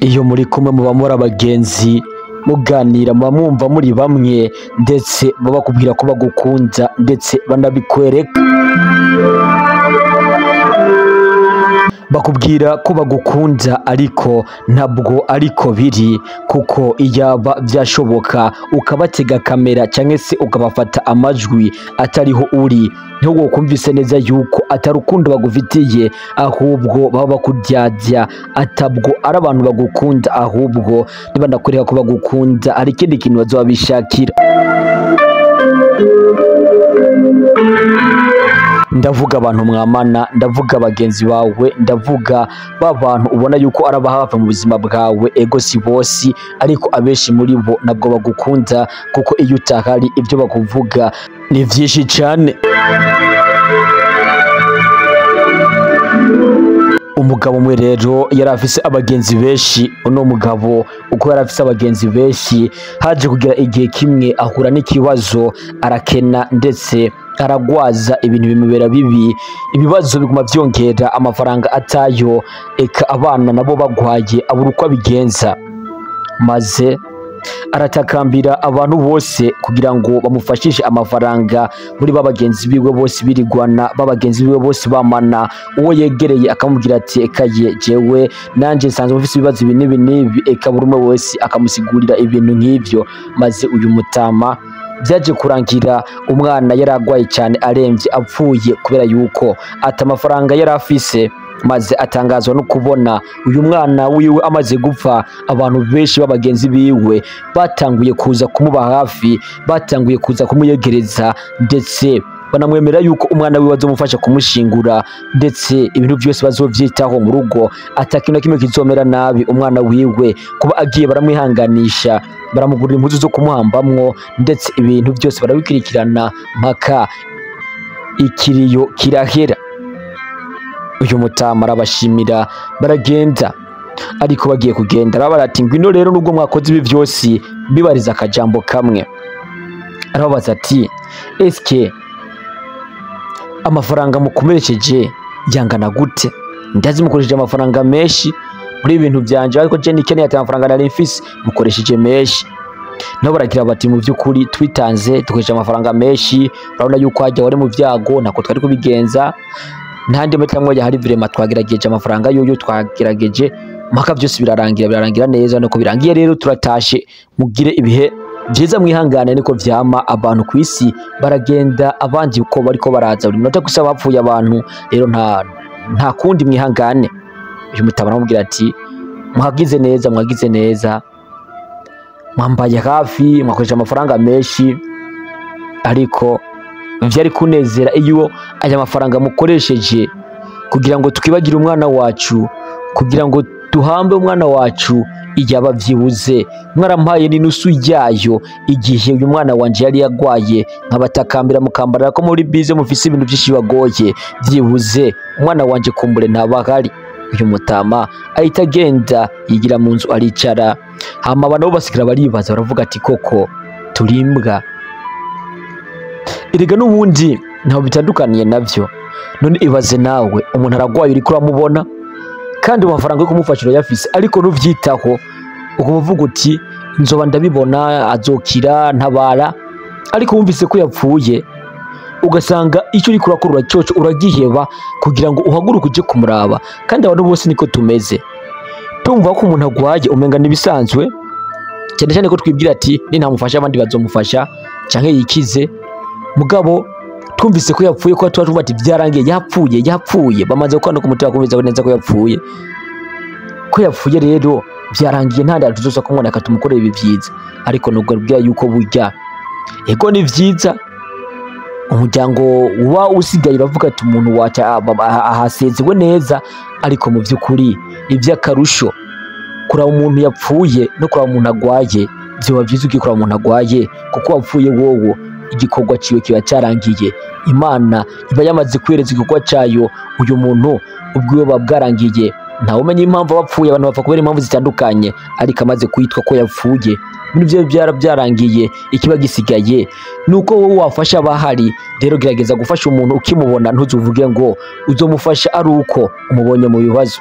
iyo muri kumwe muba muri abagenzi muganira muba mwumva muri bamwe ndetse baba bakubwira ko bagukunda ndetse banabikwereka, bakubwira ko bagukunda ariko ntabwo ariko biri, kuko iyaba byashoboka ukabatega kamera cyangwa se ukabafata amajwi atariho uri, niho wokumvise neza yuko atari urukundo bagufitiye ahubwo baba bakuryarya, atabwo ari abantu bagukunda ahubwo niba ndakwereka ko bagukunda hari ikindi kintu bazoba bishakira. Ndavuga abantu mwamana, ndavuga bagenzi bawe, ndavuga ba bantu ubona yuko araba hafi mu buzima bwawe, ego si bose ariko abenshi muri bo nabwo bagukunda, kuko iyo utahari ibyo bakuvuga ni byinshi cyane. Umugabo umwe rero yari afise abagenzi benshi, uno mugabo uko yari afise abagenzi benshi haje kugira igihe kimwe ahura n'ikibazo, arakena ndetse aragwaza, ibintu bimubera bibi, ibibazo biguma byongera, amafaranga atayo, eka abana nabo bagwaye abura uko abigenza, maze aratakambira abantu bose kugira ngo bamufashishe amafaranga muri babagenzi biwe bose birigwana, babagenzi biwe bose bamana. Uwo yegereye akamubwira ati ekaye jewe nanje nsanzwe mfise ibibazo ibi n'ibi n'ibi, eka buri umwe wese akamusigurira ibintu nk'ivyo, maze uyu mutama byaje kurangira umwana yaragwaye cyane aremvye apfuye kubera yuko ata amafaranga yari afise, maze atangazwa no kubona uyu mwana wiwe amaze gupfa. Abantu benshi b'abagenzi biwe batanguye kuza kumuba hafi, batanguye kuza kumuyegereza ndetse banamwemera yuko umwana wiwe azomufasha kumushingura ndetse ibintu byose bazovyitaho mu rugo, atakintu kimwe kizomera nabi umwana wiwe. Kuba agiye baramwihanganisha, baramugurira impuzu zo kumuhambamwo ndetse ibintu byose barabikurikirana mpaka ikiriyo kirahera. Uyu mutama arabashimira baragenda, ariko bagiye kugenda arabara ati ngwino rero nubwo mwakoze ibi byose bibariza akajambo kamwe. Arababaza ati eske amafaranga mukomeresheje yangana gute? Ndazi mukoresheje amafaranga menshi muri ibintu byanje, ariko je nikeneye ati amafaranga nari mfise mukoresheje menshi. Nabo baragira bati mu by'ukuri twitanze dukoresheje amafaranga menshi, urabona yuko hajya wari mu byago nako twari kubigenza, ntandi metero mwoja hari virema twagerageje amafaranga yoyo twagerageje mpaka byose birarangira neza, nuko birangiye rero turatashe mugire ibihe byiza mwihangane. Niko vyama abantu kwisi baragenda, abandi uko bariko baraza buri munota gusa bapfuye abantu, rero nta kundi mwihangane. Uyu mutama aramubwira ati mwagize neza mwambaye hafi, mwakoresha amafaranga menshi, ariko vyari kunezera iyo aya mafaranga mukoresheje kugira ngo tukibagire umwana wacu, kugira ngo duhambe umwana wacu iyaba vyibuze mwarampaye n'inusu yayo igihe uyu mwana wanje yari yagwaye, nkabatakambira mukambarira ko muri bize mufise ibintu byinshi bagoye, vyibuze umwana wanje kumbure ntabahari. Uyu mutama ahita agenda yigira mu nzu aricara, hama abantu basikira baribaza baravuga ati koko turimbwa. Erega n'ubundi ntaho bitandukaniye navyo. None ibaze nawe umuntu aragwaye uriko uramubona kandi amafaranga yo kumufashira yafise, ariko nuvyitaho ukuvuga uti nzoba ndabibona azokira ntabara, ariko wumvise ko yapfuye ugasanga icyo uri kurakora cyoco uragiheba kugira ngo uhaguruke uje kumuraba. Kandi abantu bose niko tumeze, tumva ko umuntu agwaye umenga nibisanzwe, cyane cyane ko twibwira ati ni ntamufasha abandi bazomufasha canke yikize, mugabo twumvise ko yapfuye ko tuba ati byarangiye yapfuye bamaze kwandika umutima kumviza neza ko yapfuye rero byarangiye ntandi tuzoza kumubona akatumukorera ibi byiza. Ariko nubwo bwira yuko burya ego ni byiza, umuryango uba usigaye bavuga ati umuntu waca ahasezewe neza, ariko mu by'ukuri iby'akarusho kuraba umuntu yapfuye no kuraba umuntu agwaye byoba byiza ukikora umuntu agwaye, kuko wapfuye wowe igikorwa ciwe kiba cyarangiye, Imana iba yamaze kwereza igikorwa cyayo uyu muntu ubwiwe babwarangiye. Ntawe umenya impamvu bapfuye, abantu bapfa kubera impamvu zitandukanye, ariko amaze kwitwa ko yapfuye ibintu byo byarangiye. Ikiba gisigaye nuko wowe wafasha abahari. Rero gerageza gufasha umuntu ukimubona, ntuzuvuge ngo uzomufasha ari uko umubonye mu bibazo.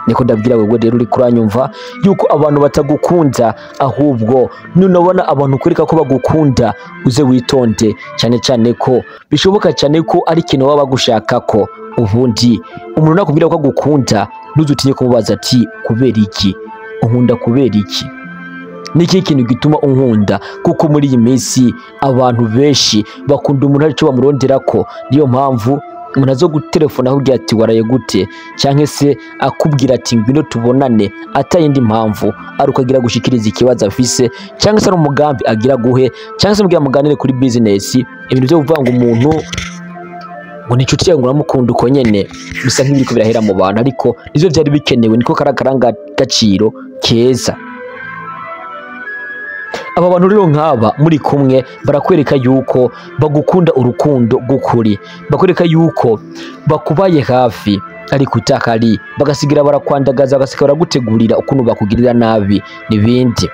niko ndabwira wewe rero uri kuranyumva yuko abantu batagukunda, ahubwo nunabona abantu kwereka ko bagukunda uze witonde cyane cyane ko bishoboka cyane ko ari kintu baba bagushaka ko. Ubundi umuntu nakubwira ko agukunda ntuzutinye kumubaza ati kubera iki unkunda, kubera iki, niki kintu gituma unkunda, kuko muri iyi minsi abantu benshi bakunda umuntu aricyo bamurondera ko. Niyo mpamvu umuntu azo gutelefona akubwira ati waraye gute, cyangwa se akubwira ati ngwino tubonane atayindi mpamvu ari ukagira gushikiriza ikibazo afise, cyangwa se ari umugambi agira guhe, cyangwa se mugira muganire kuri business. Ibintu byo kuvanga umuntu ngo n'inshuti yawe uramukunda uko nyene bisa nk'ibiriko birahera mu bantu, ariko nivyo byari bikenewe, niko karakaranga gaciro keza. Aba bantu rero nk'aba muri kumwe barakwereka yuko bagukunda urukundo gukuri, bakwereka yuko bakubaye hafi ariko utakari, bagasigira barakwandagaza, bagasigara baragutegurira ukuntu bakugirira nabi n'ibindi.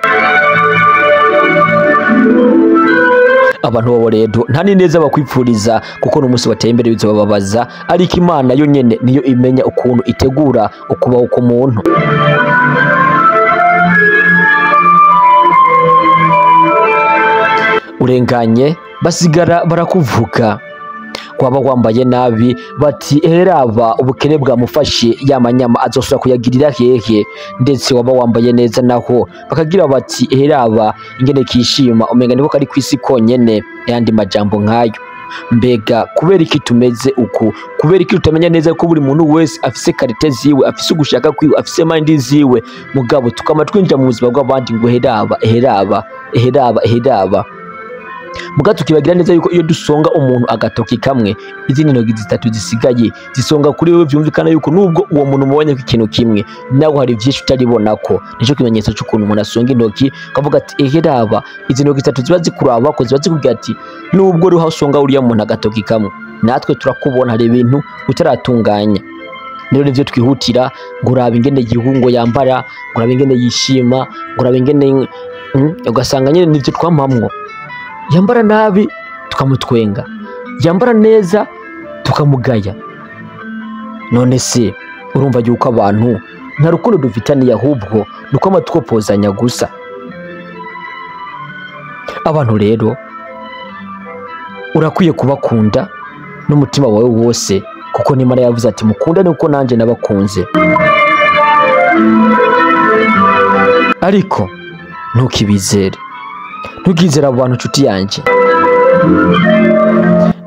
Abantu babo rero nta neza bakwipfuriza, kuko n'umunsi wateye imbere bizobabaza, ariko Imana yo nyene niyo imenya ukuntu itegura ukubaho ku muntu. Urenganye basigara barakuvuga, waba wambaye nabi bati heraba ubukene bwamufashe yamanyama azosura kuyagirira hehe, ndetse waba wambaye neza naho bakagira bati heraba ingene kishima umenga niko kari kwisi konyene, yandi majambo nkayo. Mbega kubera iki tumeze uku? Kubera iki tutamenya neza ko buri muntu wese afise karite ziwe, afise ugushaka kwiwe, afise mind ziwe, mugabo tukama twinjira mu buzima bw'abandi ngo heraba muga tukibagira neza yuko iyo dusonga umuntu agatoki kamwe, izindi ntoki zitatu zisigaye zisonga kuri wewe, byumvikana yuko nubwo uwo muntu mubonye ikintu kimwe nawe hari byinshi utaribona ko. Nico kimenyetso cy'ukuntu umuntu asonga intoki kavuga ati heraba, izi ntoki zitatu ziba zikuraba ko ziba zikubwira ati nubwo uri hasonga uriya muntu agatoki kamwe, natwe turakubona hari ibintu utaratunganya. Rero nivyo twihutira ngo urabe ingene igihungo yambara, ngo urabe ingene yishima, ngo urabe ingene ugasanga nyine nivyo twampamwo. Yambara nabi tukamutwenga, yambara neza tukamugaya. None se urumva yuko abantu nta rukundo dufitaniye, ahubwo nuko amatwopozanya gusa. Abantu rero urakwiye kubakunda n'umutima wawe wose, kuko n'Imana yavuze ati mukundane uko nanje nabakunze. Ariko ntukibizere, ntugizera abantu nshuti yanjye,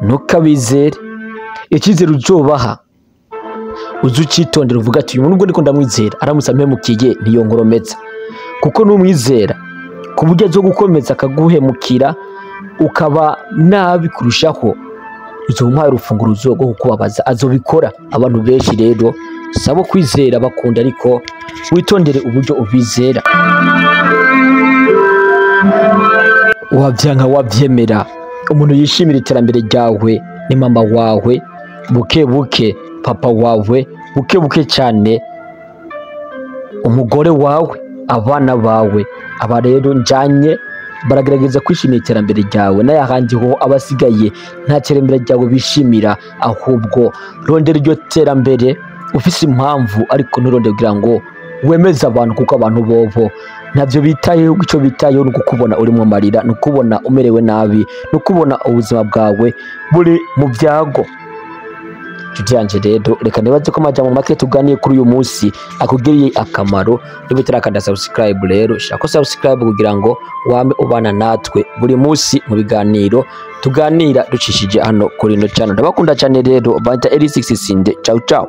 ntukabizere. Icyizere uzobaha uzucitondera, uvuga ati uyu muntu ubwo ndiko ndamwizera, aramutse ampemukiye ntiyonkoromeza, kuko numwizera ku buryo azo gukomeza akaguhemukira ukaba nabi kurushaho, uzomuhaye urufunguruzo rwo kukubabaza, azobikora. Abantu benshi rero sabo kwizera bakunda, ariko witondere uburyo ubizera. Wabyanka wabyemera, umuntu yishimira iterambere ryawe ni mama wawe, buke buke papa wawe, buke buke cyane umugore wawe, abana bawe. Aba rero njanye baragerageza kwishimira iterambere ryawe, n'ayahandi ho abasigaye nta terambere ryawe bishimira, ahubwo rondera iryo terambere ufise impamvu, ariko nturondere kugira ngo wemeze abantu, kuko abantu bobo ntabyo bitayeho. Icyo bitayeho ni ukubona urimo amarira, ni ukubona umerewe nabi, ni ukubona ubuzima bwawe buri mu byago. Nshuti yanjye rero reka nibaze ko amajambo make tuganiye kuri uyu munsi akugiriye akamaro. Niba utarakanda subscribe rero shaka subscribe kugira ngo wame ubana natwe buri munsi mu biganiro tuganira ducishije hano kuri ino channel. Ndabakunda cyane rero, banta Eli 6 Sinde. Ciao ciao.